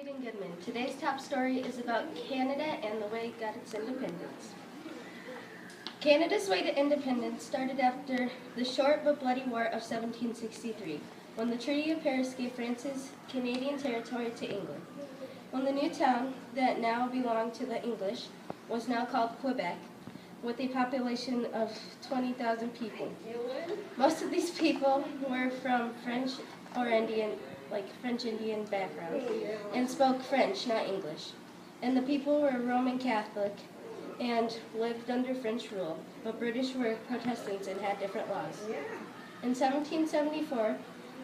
Stephen Goodman. Today's top story is about Canada and the way it got its independence. Canada's way to independence started after the short but bloody War of 1763, when the Treaty of Paris gave France's Canadian territory to England. When the new town, that now belonged to the English, was now called Quebec, with a population of 20,000 people. Most of these people were from French or Indian, French Indian background, and spoke French, not English. And the people were Roman Catholic and lived under French rule, but British were Protestants and had different laws. In 1774,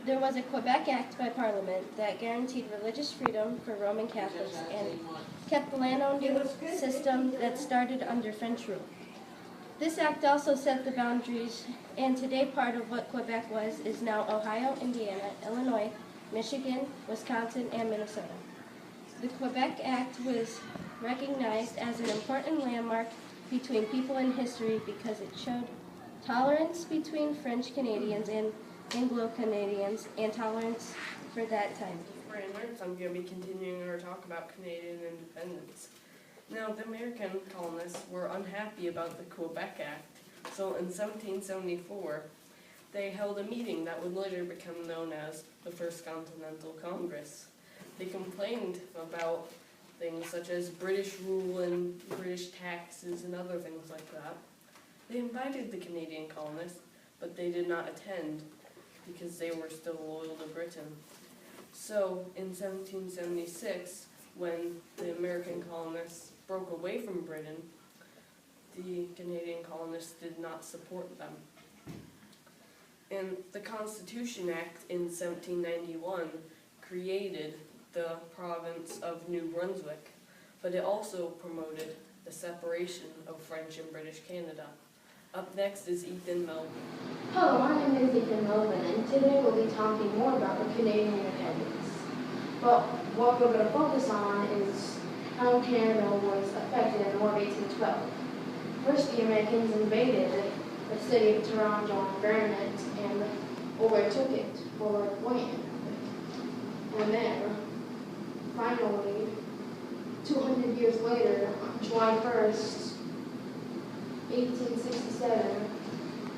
there was a Quebec Act by Parliament that guaranteed religious freedom for Roman Catholics and kept the land-owning system that started under French rule. This act also set the boundaries, and today part of what Quebec was is now Ohio, Indiana, Illinois, Michigan, Wisconsin, and Minnesota. The Quebec Act was recognized as an important landmark between people in history because it showed tolerance between French Canadians and Anglo-Canadians and tolerance for that time. I'm going to be continuing our talk about Canadian independence. Now, the American colonists were unhappy about the Quebec Act, so in 1774, they held a meeting that would later become known as the First Continental Congress. They complained about things such as British rule and British taxes and other things like that. They invited the Canadian colonists, but they did not attend because they were still loyal to Britain. So, in 1776, when the American colonists broke away from Britain, the Canadian colonists did not support them. And the Constitution Act in 1791 created the province of New Brunswick, but it also promoted the separation of French and British Canada. Up next is Ethan Melvin. Hello, my name is Ethan Melvin, and today we'll be talking more about the Canadian independence. But what we're going to focus on is how Canada was affected in the War of 1812. First, the Americans invaded the city of Toronto and burned it and overtook it for land. And then, finally, 200 years later, on July 1st, 1867,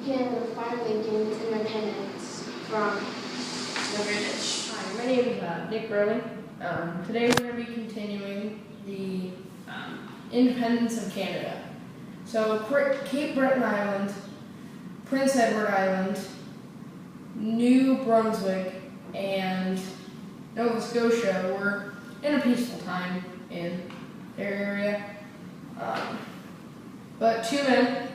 Canada finally gained its independence from the British. Hi, my name is Nick Burley. Today we're going to be continuing the independence of Canada. So Cape Breton Island, Prince Edward Island, New Brunswick, and Nova Scotia were in a peaceful time in their area. But two men,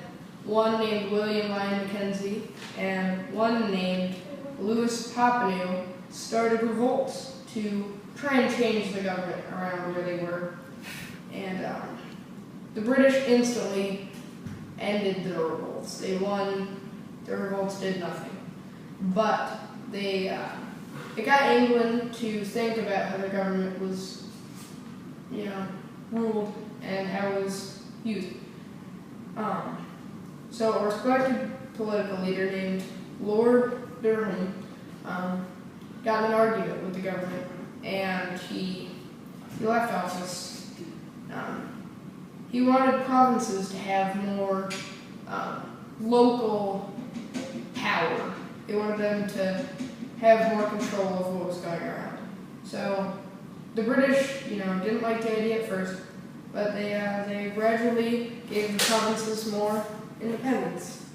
one named William Lyon Mackenzie and one named Louis Papineau, started revolts to try and change the government around where they were. And the British instantly ended the revolts. They won, the revolts did nothing. But it got England to think about how the government was, ruled and how it was used. So a respected political leader named Lord Durham got in an argument with the government, and he left office. He wanted provinces to have more local power. They wanted them to have more control of what was going around. So the British, didn't like the idea at first, but they gradually gave the provinces more independence.